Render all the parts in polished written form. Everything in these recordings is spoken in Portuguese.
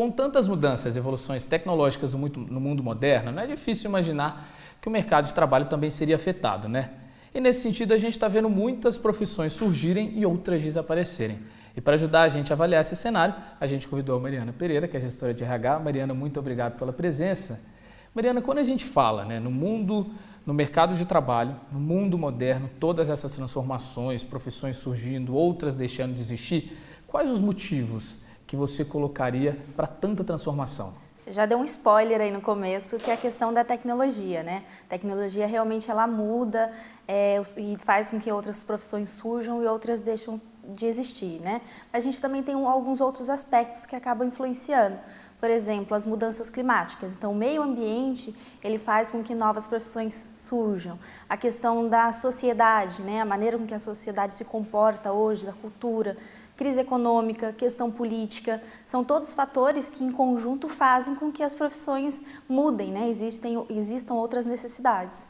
Com tantas mudanças e evoluções tecnológicas no mundo moderno, não é difícil imaginar que o mercado de trabalho também seria afetado, né? E nesse sentido a gente está vendo muitas profissões surgirem e outras desaparecerem. E para ajudar a gente a avaliar esse cenário, a gente convidou a Mariana Pereira, que é gestora de RH. Mariana, muito obrigado pela presença. Mariana, quando a gente fala, né, no mercado de trabalho, no mundo moderno, todas essas transformações, profissões surgindo, outras deixando de existir, quais os motivos que você colocaria para tanta transformação? Você já deu um spoiler aí no começo, que é a questão da tecnologia, né? A tecnologia realmente ela muda e faz com que outras profissões surjam e outras deixam de existir, né? Mas a gente também tem alguns outros aspectos que acabam influenciando. Por exemplo, as mudanças climáticas. Então, o meio ambiente, ele faz com que novas profissões surjam. A questão da sociedade, né? A maneira com que a sociedade se comporta hoje, da cultura, crise econômica, questão política, são todos fatores que em conjunto fazem com que as profissões mudem, né? Existam outras necessidades.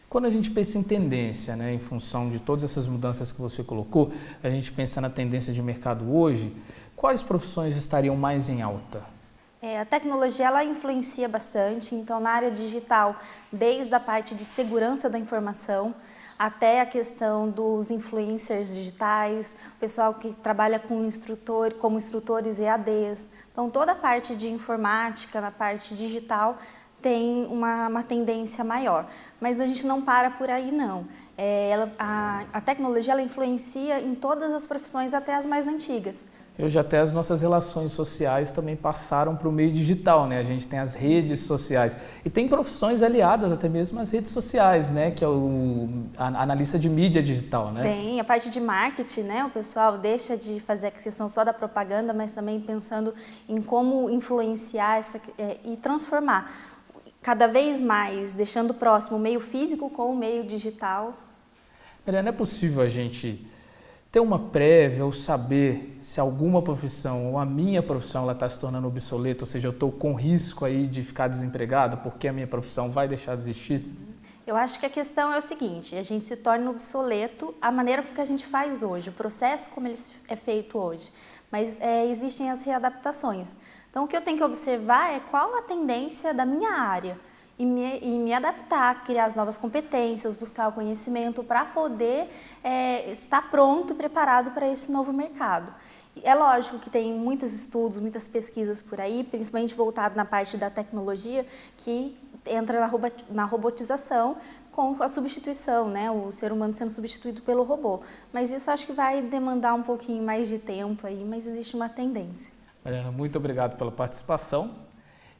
Quando a gente pensa em tendência, né, em função de todas essas mudanças que você colocou, a gente pensa na tendência de mercado hoje, quais profissões estariam mais em alta? A tecnologia ela influencia bastante, então na área digital, desde a parte de segurança da informação, até a questão dos influencers digitais, o pessoal que trabalha como instrutores EADs. Então, toda a parte de informática, na parte digital, tem uma tendência maior. Mas a gente não para por aí, não. A tecnologia ela influencia em todas as profissões, até as mais antigas. Hoje até as nossas relações sociais também passaram para o meio digital, né? A gente tem as redes sociais e tem profissões aliadas até mesmo às redes sociais, né? Que é a analista de mídia digital, né? Tem a parte de marketing, né? O pessoal deixa de fazer a questão só da propaganda, mas também pensando em como influenciar e transformar cada vez mais, deixando próximo o meio físico com o meio digital. Mariana, é possível a gente ter uma prévia ou saber se alguma profissão ou a minha profissão está se tornando obsoleta, ou seja, eu estou com risco aí de ficar desempregado porque a minha profissão vai deixar de existir? Eu acho que a questão é o seguinte, a gente se torna obsoleto a maneira como que a gente faz hoje, o processo como ele é feito hoje, mas existem as readaptações. Então o que eu tenho que observar é qual a tendência da minha área e me adaptar, criar as novas competências, buscar o conhecimento para poder estar pronto e preparado para esse novo mercado. É lógico que tem muitos estudos, muitas pesquisas por aí, principalmente voltado na parte da tecnologia, que entra na robotização com a substituição, né? O ser humano sendo substituído pelo robô. Mas isso acho que vai demandar um pouquinho mais de tempo aí, mas existe uma tendência. Mariana, muito obrigado pela participação.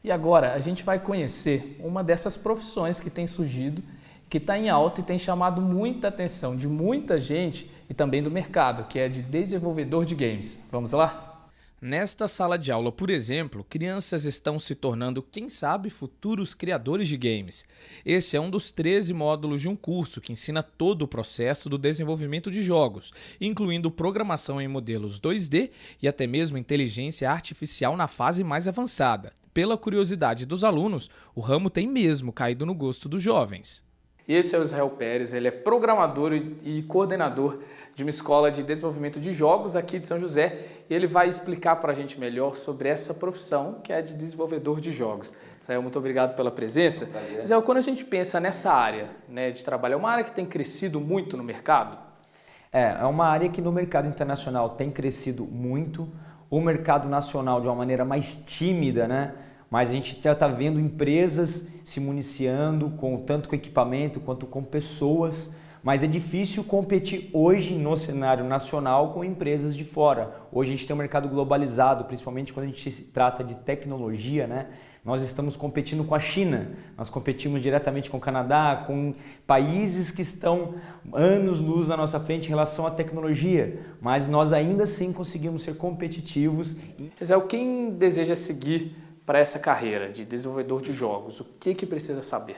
E agora a gente vai conhecer uma dessas profissões que tem surgido, que está em alta e tem chamado muita atenção de muita gente e também do mercado, que é de desenvolvedor de games. Vamos lá? Nesta sala de aula, por exemplo, crianças estão se tornando, quem sabe, futuros criadores de games. Esse é um dos 13 módulos de um curso que ensina todo o processo do desenvolvimento de jogos, incluindo programação em modelos 2D e até mesmo inteligência artificial na fase mais avançada. Pela curiosidade dos alunos, o ramo tem mesmo caído no gosto dos jovens. E esse é o Israel Pérez, ele é programador e coordenador de uma escola de desenvolvimento de jogos aqui de São José e ele vai explicar para a gente melhor sobre essa profissão que é a de desenvolvedor de jogos. Israel, muito obrigado pela presença. Israel, quando a gente pensa nessa área, né, de trabalho, é uma área que tem crescido muito no mercado? É uma área que no mercado internacional tem crescido muito, o mercado nacional de uma maneira mais tímida, né? Mas a gente já está vendo empresas se municiando tanto com equipamento quanto com pessoas, mas é difícil competir hoje no cenário nacional com empresas de fora. Hoje a gente tem um mercado globalizado, principalmente quando a gente se trata de tecnologia, né? Nós estamos competindo com a China, nós competimos diretamente com o Canadá, com países que estão anos-luz na nossa frente em relação à tecnologia, mas nós ainda assim conseguimos ser competitivos. Israel, quem deseja seguir para essa carreira de desenvolvedor de jogos, o que precisa saber?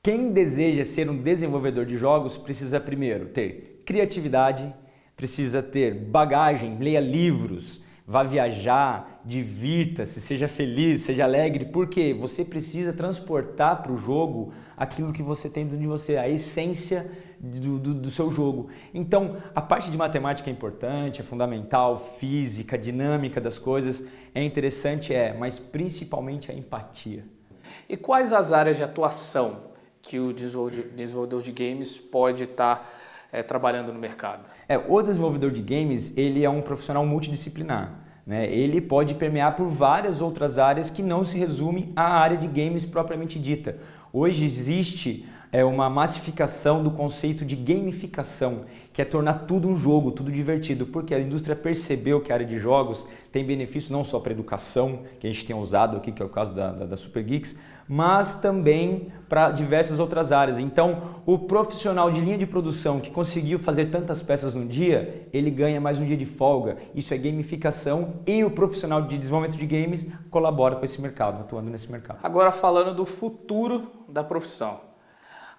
Quem deseja ser um desenvolvedor de jogos precisa primeiro ter criatividade, precisa ter bagagem, leia livros, vá viajar, divirta-se, seja feliz, seja alegre, porque você precisa transportar para o jogo aquilo que você tem dentro de você, a essência do seu jogo. Então, a parte de matemática é importante, é fundamental, física, dinâmica das coisas é interessante, mas principalmente a empatia. E quais as áreas de atuação que o desenvolvedor de games pode estar trabalhando no mercado? O desenvolvedor de games, ele é um profissional multidisciplinar, né? Ele pode permear por várias outras áreas que não se resume à área de games propriamente dita. Hoje existe uma massificação do conceito de gamificação, que é tornar tudo um jogo, tudo divertido, porque a indústria percebeu que a área de jogos tem benefício não só para a educação, que a gente tem usado aqui, que é o caso da Super Geeks, mas também para diversas outras áreas. Então, o profissional de linha de produção que conseguiu fazer tantas peças no dia, ele ganha mais um dia de folga. Isso é gamificação e o profissional de desenvolvimento de games colabora com esse mercado, atuando nesse mercado. Agora, falando do futuro da profissão.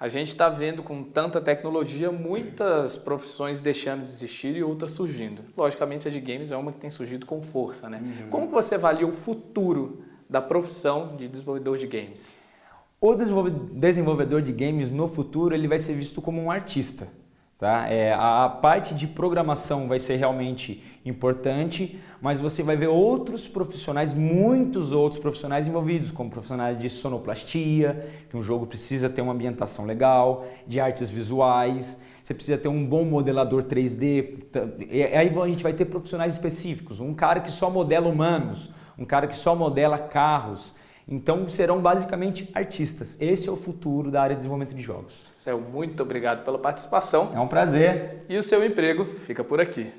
A gente está vendo com tanta tecnologia muitas profissões deixando de existir e outras surgindo. Logicamente, a de games é uma que tem surgido com força, né? Como você avalia o futuro da profissão de desenvolvedor de games? O desenvolvedor de games no futuro ele vai ser visto como um artista. Tá? A parte de programação vai ser realmente importante, mas você vai ver outros profissionais, muitos outros profissionais envolvidos, como profissionais de sonoplastia, que um jogo precisa ter uma ambientação legal, de artes visuais, você precisa ter um bom modelador 3D, aí a gente vai ter profissionais específicos, um cara que só modela humanos, um cara que só modela carros. Então serão basicamente artistas. Esse é o futuro da área de desenvolvimento de jogos. Céu, muito obrigado pela participação. É um prazer. E o seu emprego fica por aqui.